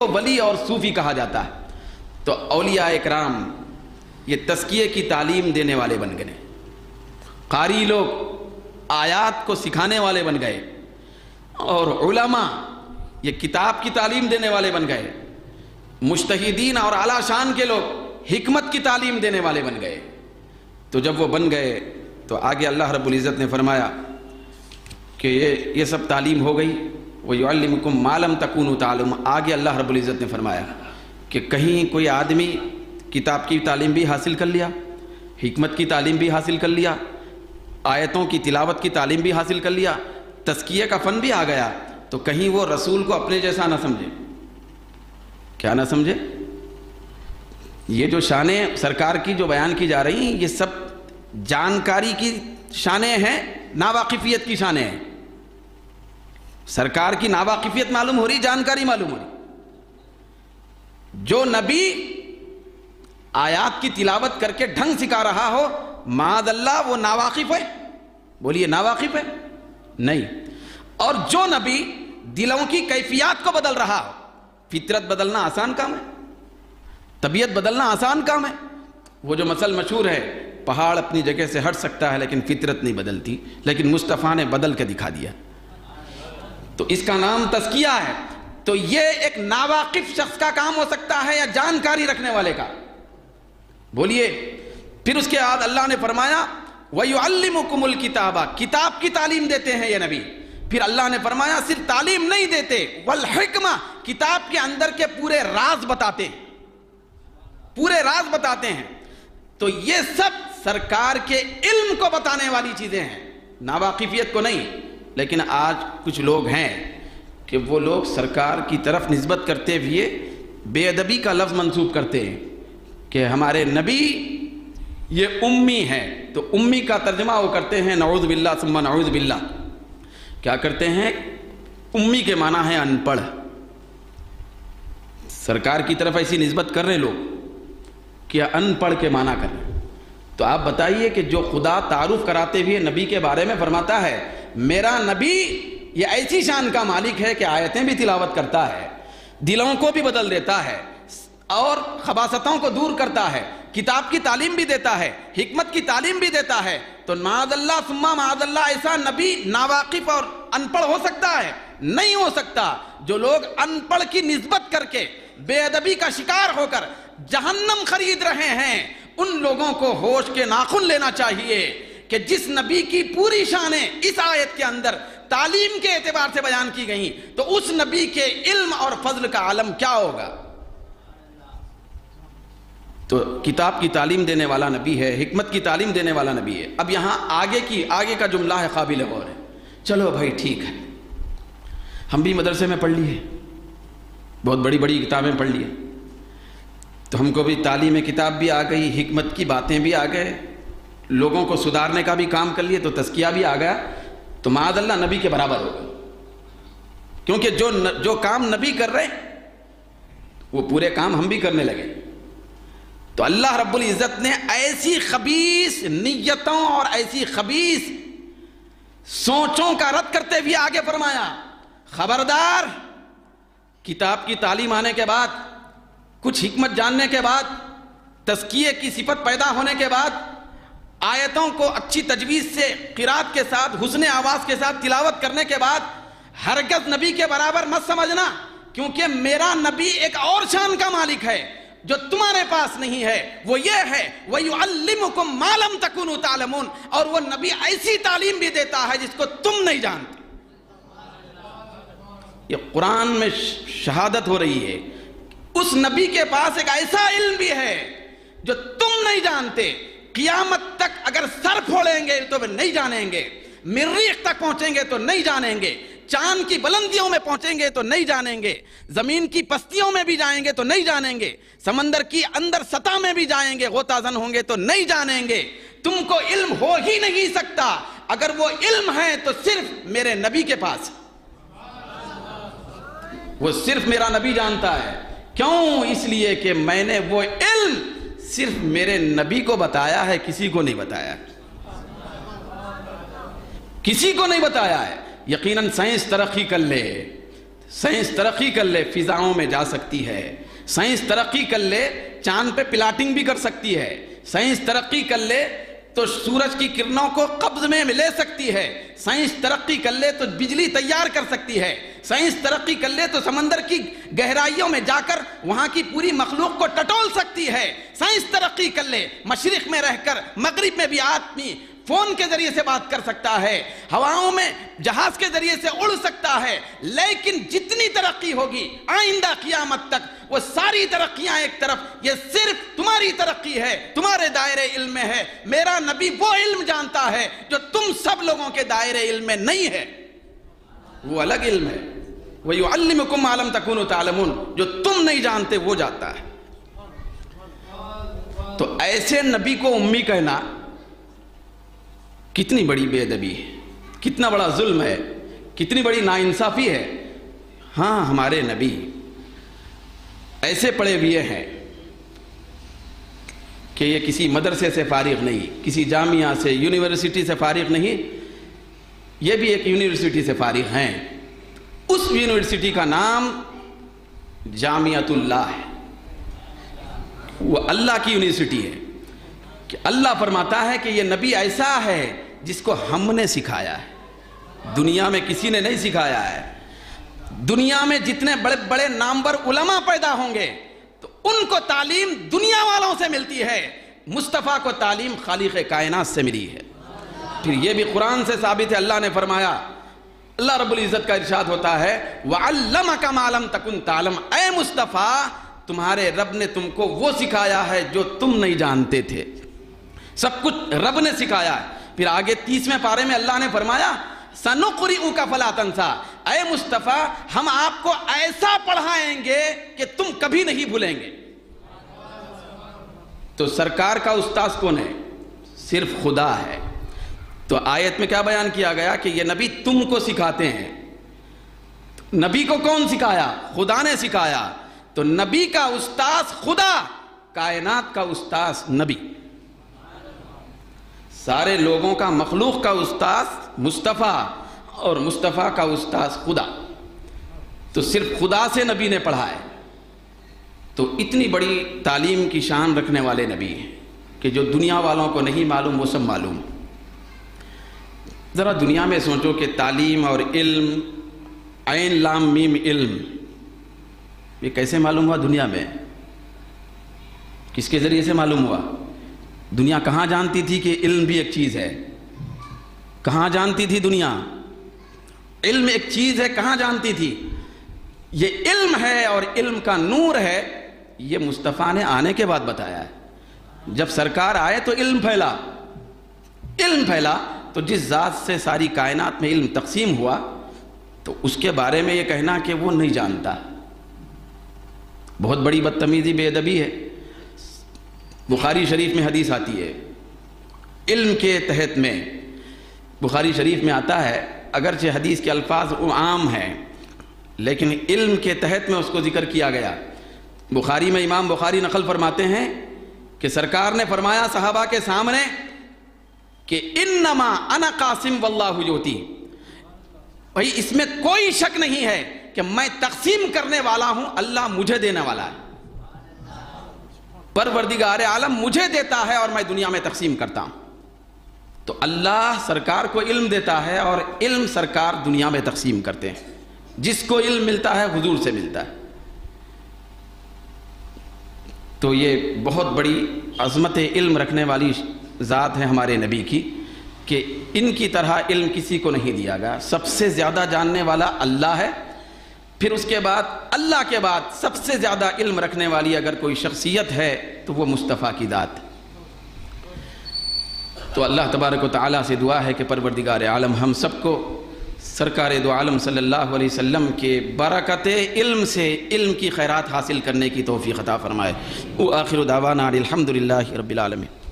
ولی اور صوفی کہا جاتا ہے۔ تو اولیاء اکرام یہ تزکیے کی تعلیم دینے والے بن گئے، قاری لوگ آیات کو سکھانے والے بن گئے، اور علماء یہ کتاب کی تعلیم دینے والے بن گئے، مجتہدین اور اعلیٰ شان کے لوگ حکمت کی تعلیم دینے والے بن گئے۔ تو جب وہ بن گئے تو آگے اللہ رب العزت نے فرمایا کہ یہ سب تعلیم ہو گئی، وَيُعَلِّمُكُمْ مَا لَمْ تَكُونُوا تَعْلَمُونَ۔ آگے اللہ رب العزت نے فرمایا کہ کہیں کوئی آدمی کتاب کی تعلیم بھی حاصل کر لیا، حکمت کی تعلیم بھی حاصل کر لیا، آیتوں کی تلاوت کی تعلیم بھی حاصل کر لیا، تزکیے کا فن بھی آ گیا، تو کہیں وہ رسول کو اپنے جیسا نہ سمجھے۔ کیا نہ سمجھے؟ یہ جو شانیں سرکار کی جو بیان کی جا رہی ہیں، یہ سب جانکاری کی شانیں ہیں، ناواقفیت کی شانیں ہیں۔ سرکار کی ناواقفیت معلوم ہو رہی، جانکاری معلوم ہو رہی۔ جو نبی آیات کی تلاوت کر کے ڈھنگ سکھا رہا ہو، معاذ اللہ وہ ناواقف ہے؟ بولیے ناواقف ہے؟ نہیں۔ اور جو نبی دلوں کی کیفیات کو بدل رہا ہو، فطرت بدلنا آسان کام ہے، طبیعت بدلنا آسان کام ہے۔ وہ جو مثل مشہور ہے، پہاڑ اپنی جگہ سے ہٹ سکتا ہے لیکن فطرت نہیں بدلتی، لیکن مصطفیٰ نے بدل کے دکھا دیا، تو اس کا نام تزکیہ ہے۔ تو یہ ایک ناواقف شخص کا کام ہو سکتا ہے یا جانکاری رکھنے والے کا؟ بولیے۔ پھر اس کے بعد اللہ نے فرمایا وَيُعَلِّمُكُمُ الْكِتَابَ، کتاب کی تعلیم دیتے ہیں یہ نبی۔ پھر اللہ نے فرمایا صرف تعلیم نہیں دیتے، وَالْحِکْمَةَ، کتاب کے اندر کے پورے راز بتاتے ہیں، پورے راز بتاتے ہیں۔ تو یہ سب سرکار کے علم کو بتانے والی چیزیں ہیں، ناواقفیت کو نہیں۔ لیکن آج کچھ لوگ ہیں کہ وہ لوگ سرکار کی طرف نسبت کرتے ہوئے بے ادبی کا لفظ منسوب کرتے ہیں کہ ہمارے نبی یہ امی ہیں، تو امی کا ترجمہ وہ کرتے ہیں نعوذ باللہ ثم نعوذ باللہ۔ کیا کرتے ہیں؟ امی کے معنی ہے ان پڑھ۔ سرکار کی طرف ایسی نسبت کر رہے لوگ کہ ان پڑھ کے معنی کر رہے۔ تو آپ بتائیے کہ جو خدا تعارف کراتے ہوئے نبی کے بارے میں فرماتا ہے میرا نبی یہ ایسی شان کا مالک ہے کہ آیتیں بھی تلاوت کرتا ہے، دلوں کو بھی بدل دیتا ہے، اور خباثتوں کو دور کرتا ہے، کتاب کی تعلیم بھی دیتا ہے، حکمت کی تعلیم بھی دیتا ہے، تو معاذ اللہ ثم معاذ اللہ ایسا نبی ناواقف اور ان پڑھ ہو سکتا ہے؟ نہیں ہو سکتا۔ جو لوگ ان پڑھ کی نسبت کر کے بے ادبی کا شکار ہو کر جہنم خرید رہے ہیں، ان لوگوں کو ہوش کے ناخن لینا چاہیے کہ جس نبی کی پوری شانیں اس آیت کے اندر تعلیم کے اعتبار سے بیان کی گئیں، تو اس نبی کے علم اور فضل کا عالم کیا ہوگا؟ تو کتاب کی تعلیم دینے والا نبی ہے، حکمت کی تعلیم دینے والا نبی ہے۔ اب یہاں آگے کا جملہ ہے قابل غور ہے۔ چلو بھائی ٹھیک ہے، ہم بھی مدرسے میں پڑھ لیے، بہت بڑی بڑی کتابیں پڑھ لیے، تو ہم کو بھی تعلیم کتاب بھی آ گئی، حکمت کی باتیں بھی آ گئے، لوگوں کو سدھارنے کا بھی کام کر لیے، تو تزکیہ بھی آ گیا، تو معاذ اللہ نبی کے برابر ہوگا۔ کیونکہ جو کام نبی کر رہے وہ پورے کام ہم بھی کرنے لگے۔ تو اللہ رب العزت نے ایسی خبیث نیتوں اور ایسی خبیث سوچوں کا رد کرتے ہوئے آگے فرمایا خبردار، کتاب کی تعلیم آنے کے بعد، کچھ حکمت جاننے کے بعد، تزکیے کی صفت پیدا ہونے کے بعد، آیتوں کو اچھی تجویز سے قرات کے ساتھ حسن آواز کے ساتھ تلاوت کرنے کے بعد ہرگز نبی کے برابر مت سمجھنا، کیونکہ میرا نبی ایک اور شان کا مالک ہے جو تمہارے پاس نہیں ہے۔ وہ یہ ہے وَيُعَلِّمُكُمْ مَا لَمْ تَكُونُوا تَعْلَمُونَ، اور وہ نبی ایسی تعلیم بھی دیتا ہے جس کو تم نہیں جانتے۔ یہ قرآن میں شہادت ہو رہی ہے، اس نبی کے پاس ایک ایسا علم بھی ہے جو تم نہیں جانتے۔ قیامت تک اگر سر پھوڑیں گے تو نہیں جانیں گے، مریخ تک پہنچیں گے تو نہیں جانیں گے، چاند کی بلندیوں میں پہنچیں گے تو نہیں جانیں گے، زمین کی پستیوں میں بھی جائیں گے تو نہیں جانیں گے، سمندر کی اندر سطح میں بھی جائیں گے، غوطہ زن ہوں گے تو نہیں جانیں گے۔ تم کو علم ہو ہی نہیں سکتا، اگر وہ علم ہے تو صرف میرے نبی کے پاس، وہ صرف میرا نبی جانتا ہے۔ کیوں؟ اس لیے کہ میں نے وہ علم صرف میرے نبی کو بتایا ہے، کسی کو نہیں بتایا، کسی کو نہیں بتایا ہے۔ یقیناً سائنس ترقی کر لے، سائنس ترقی کر لے فضاؤں میں جا سکتی ہے، سائنس ترقی کر لے چاند پہ پلاٹنگ بھی کر سکتی ہے، سائنس ترقی کر لے تو سورج کی کرنوں کو قبض میں لے سکتی ہے، سائنس ترقی کر لے تو بجلی تیار کر سکتی ہے، سائنس ترقی کر لے تو سمندر کی گہرائیوں میں جا کر وہاں کی پوری مخلوق کو ٹٹول سکتی ہے، سائنس ترقی کر لے مشرق میں رہ کر مغرب میں بھی آدمی فون کے ذریعے سے بات کر سکتا ہے، ہواؤں میں جہاز کے ذریعے سے اڑ سکتا ہے، لیکن جتنی ترقی ہوگی آئندہ قیامت تک وہ ساری ترقیاں ایک طرف، یہ صرف تمہاری ترقی ہے، تمہارے دائرے علم میں ہے۔ میرا نبی وہ علم جانتا ہے جو تم سب لوگوں کے دائرے علم میں نہیں ہے، وہ الگ علم ہے۔ وَيُعَلِّمُكُمْ مَا لَمْ تَكُونُوا تَعْلَمُونَ، جو تم نہیں جانتے وہ جانتا ہے۔ تو ایسے نبی کو امی کہنا کتنی بڑی بے ادبی ہے، کتنا بڑا ظلم ہے، کتنی بڑی ناانصافی ہے۔ ہاں ہمارے نبی ایسے پڑھے ہوئے ہیں کہ یہ کسی مدرسے سے فارغ نہیں، کسی جامعہ سے یونیورسٹی سے فارغ نہیں، یہ بھی ایک یونیورسٹی سے فارغ ہیں۔ اس یونیورسٹی کا نام جامعۃ اللہ ہے، وہ اللہ کی یونیورسٹی ہے کہ اللہ فرماتا ہے کہ یہ نبی ایسا ہے جس کو ہم نے سکھایا ہے، دنیا میں کسی نے نہیں سکھایا ہے۔ دنیا میں جتنے بڑے بڑے نامور علماء پیدا ہوں گے تو ان کو تعلیم دنیا والوں سے ملتی ہے، مصطفیٰ کو تعلیم خالق کائنات سے ملی ہے۔ پھر یہ بھی قرآن سے ثابت ہے، اللہ نے فرمایا، اللہ رب العزت کا ارشاد ہوتا ہے وَعَلَّمَكَ مَا لَمْ تَكُنْ تَعْلَمْ، اے مصطفیٰ تمہارے رب نے تم کو وہ سکھایا ہے جو تم نہیں جانتے تھے، سب کچھ رب نے سکھایا ہے۔ پھر آگے 30ویں پارے میں اللہ نے فرمایا سَنُقْرِئُكَ فَلَا تَنْسَىٰ، اے مصطفیٰ ہم آپ کو ایسا پڑھائیں گے کہ تم کبھی نہیں بھولیں گے۔ تو سرکار کا استاذ کون ہے؟ صرف خدا ہے۔ تو آیت میں کیا بیان کیا گیا کہ یہ نبی تم کو سکھاتے ہیں۔ نبی کو کون سکھایا؟ خدا نے سکھایا۔ تو نبی کا استاذ خدا، کائنات کا استاذ نبی، سارے لوگوں کا مخلوق کا استاذ مصطفیٰ، اور مصطفیٰ کا استاذ خدا۔ تو صرف خدا سے نبی نے پڑھا ہے۔ تو اتنی بڑی تعلیم کی شان رکھنے والے نبی ہیں کہ جو دنیا والوں کو نہیں معلوم وہ سب معلوم۔ ذرا دنیا میں سوچو کہ تعلیم اور علم، عین لام میم علم، یہ کیسے معلوم ہوا دنیا میں؟ کس کے ذریعے سے معلوم ہوا؟ دنیا کہاں جانتی تھی کہ علم بھی ایک چیز ہے؟ کہاں جانتی تھی دنیا؟ علم ایک چیز ہے، کہاں جانتی تھی؟ یہ علم ہے اور علم کا نور ہے، یہ مصطفیٰ نے آنے کے بعد بتایا ہے۔ جب سرکار آئے تو علم پھیلا، علم پھیلا تو جس ذات سے ساری کائنات میں علم تقسیم ہوا تو اس کے بارے میں یہ کہنا کہ وہ نہیں جانتا، بہت بڑی بدتمیزی، بے ادبی ہے۔ بخاری شریف میں حدیث آتی ہے، علم کے تحت میں، بخاری شریف میں آتا ہے، اگرچہ حدیث کے الفاظ عام ہیں لیکن علم کے تحت میں اس کو ذکر کیا گیا۔ بخاری میں امام بخاری نقل فرماتے ہیں کہ سرکار نے فرمایا صحابہ کے سامنے کہ انما انا قاسم واللہ یؤتی، بھائی اس میں کوئی شک نہیں ہے کہ میں تقسیم کرنے والا ہوں، اللہ مجھے دینے والا ہے، پروردگار عالم مجھے دیتا ہے اور میں دنیا میں تقسیم کرتا ہوں۔ تو اللہ سرکار کو علم دیتا ہے اور علم سرکار دنیا میں تقسیم کرتے ہیں، جس کو علم ملتا ہے حضور سے ملتا ہے۔ تو یہ بہت بڑی عظمت علم رکھنے والی ذات ہے ہمارے نبی کی کہ ان کی طرح علم کسی کو نہیں دیا گیا۔ سب سے زیادہ جاننے والا اللہ ہے، پھر اس کے بعد اللہ کے بعد سب سے زیادہ علم رکھنے والی اگر کوئی شخصیت ہے تو وہ مصطفیٰ کی ذات ہے۔ تو اللہ تبارک و تعالیٰ سے دعا ہے کہ پروردگار عالم ہم سب کو سرکار دو عالم صلی اللہ علیہ وسلم کے برکت علم سے علم کی خیرات حاصل کرنے کی توفیق عطا فرمائے۔ وآخر دعوانا الحمدللہ رب العالمین۔